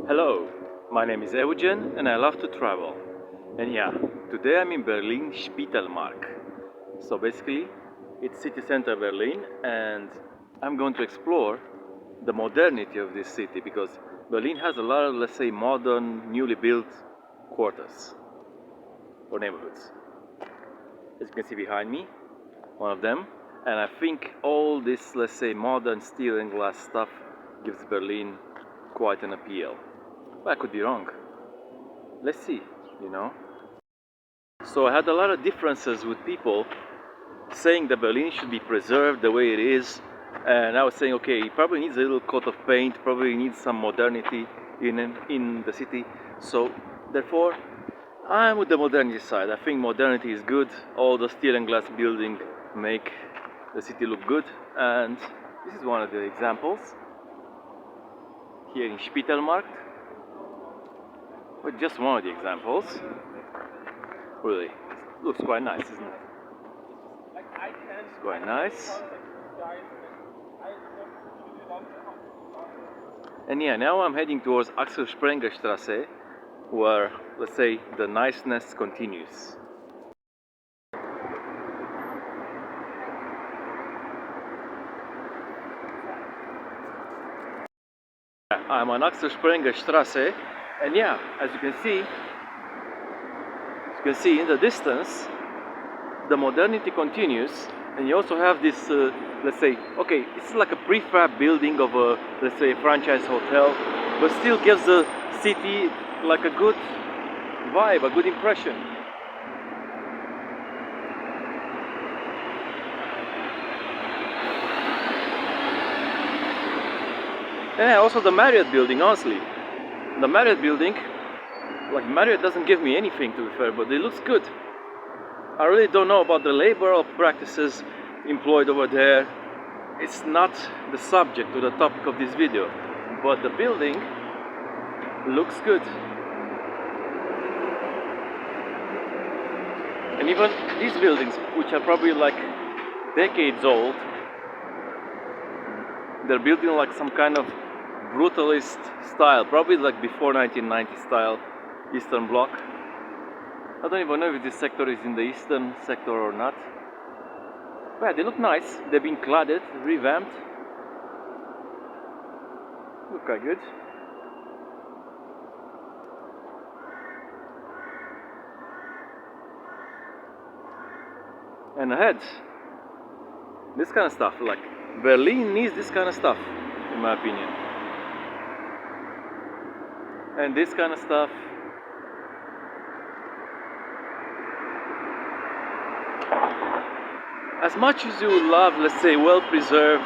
Hello, my name is Eugen and I love to travel. And yeah, today I'm in Berlin Spittelmark. So basically, it's city center Berlin and I'm going to explore the modernity of this city because Berlin has a lot of, let's say, modern, newly built quarters or neighborhoods. As you can see behind me, one of them. And I think all this, let's say, modern steel and glass stuff gives Berlin quite an appeal. But I could be wrong. Let's see, you know. So I had a lot of differences with people saying that Berlin should be preserved the way it is, and I was saying, okay, it probably needs a little coat of paint, probably needs some modernity in the city. So therefore, I'm with the modernity side. I think modernity is good. All the steel and glass buildings make the city look good, and this is one of the examples here in Spittelmarkt. But just one of the examples. Really, looks quite nice, isn't it? It's quite nice. And yeah, now I'm heading towards Axel Sprenger Straße, where, let's say, the niceness continues. I'm on Axel Sprenger Straße, and yeah, as you can see in the distance, the modernity continues, and you also have this, let's say, okay, it's like a prefab building of a, let's say, a franchise hotel, but still gives the city like a good vibe, a good impression. Yeah, also the Marriott building, honestly. The Marriott building, like Marriott doesn't give me anything to be fair, but it looks good. I really don't know about the labor practices employed over there. It's not the subject or the topic of this video, but the building looks good. And even these buildings, which are probably like decades old, they're built in like some kind of brutalist style, probably like before 1990 style Eastern Bloc. I don't even know if this sector is in the Eastern sector or not. But yeah, they look nice. They've been cladded, revamped. Look quite good. And ahead, this kind of stuff, like Berlin needs this kind of stuff, in my opinion. And this kind of stuff, as much as you love, let's say, well-preserved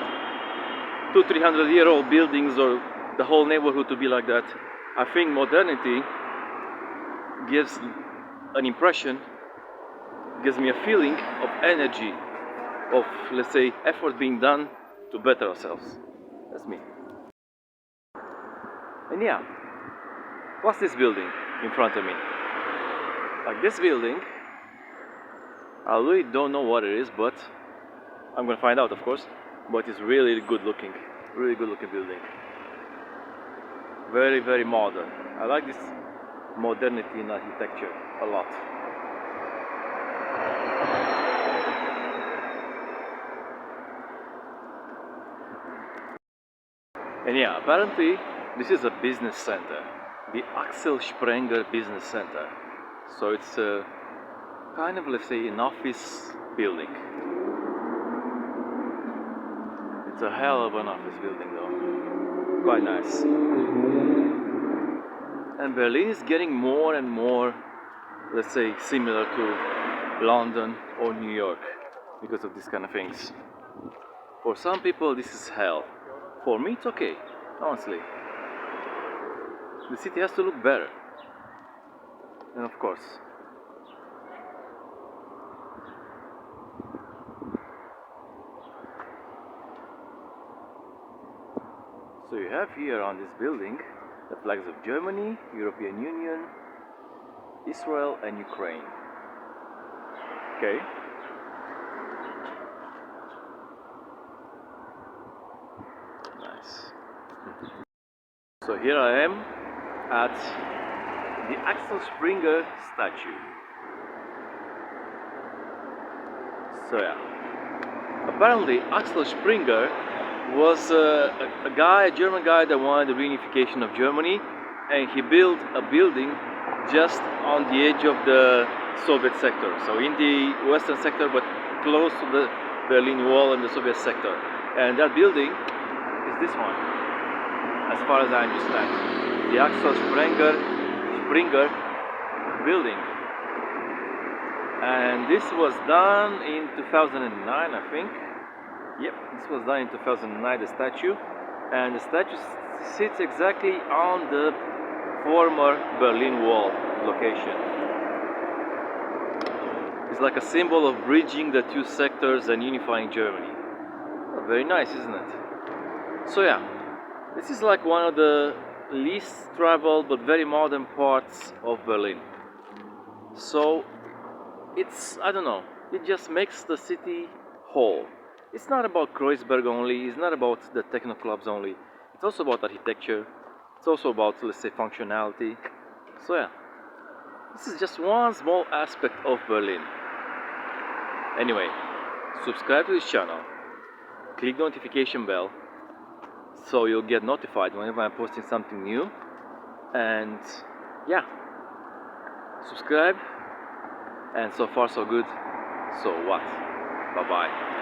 200-300-year-old buildings or the whole neighborhood to be like that, I think modernity gives an impression, gives me a feeling of energy, of, let's say, effort being done to better ourselves. That's me. And yeah, what's this building in front of me? Like this building, I really don't know what it is, but I'm gonna find out, of course. But it's really good looking building. Very, very modern. I like this modernity in architecture a lot. And yeah, apparently this is a business center, the Axel Sprenger Business Center. So it's a kind of, let's say, an office building. It's a hell of an office building though. Quite nice. And Berlin is getting more and more, let's say, similar to London or New York because of these kind of things. For some people this is hell. For me it's okay, honestly. The city has to look better. And of course, so you have here on this building the flags of Germany, European Union, Israel and Ukraine. Okay. Nice. So here I am at the Axel Springer statue. So yeah, apparently Axel Springer was a guy, a German guy that wanted the reunification of Germany, and he built a building just on the edge of the Soviet sector. So in the western sector, but close to the Berlin Wall and the Soviet sector. And that building is this one, as far as I understand, the Axel Springer building. And this was done in 2009, I think. Yep, this was done in 2009, the statue. And the statue sits exactly on the former Berlin Wall location. It's like a symbol of bridging the two sectors and unifying Germany. Oh, very nice, isn't it? So yeah, this is like one of the least traveled but very modern parts of Berlin. So it's, I don't know, it just makes the city whole. It's not about Kreuzberg only, it's not about the techno clubs only, it's also about architecture, it's also about, let's say, functionality. So yeah, this is just one small aspect of Berlin. Anyway, subscribe to this channel, click the notification bell so you'll get notified whenever I'm posting something new, and yeah, subscribe. And so far so good. So what? Bye bye.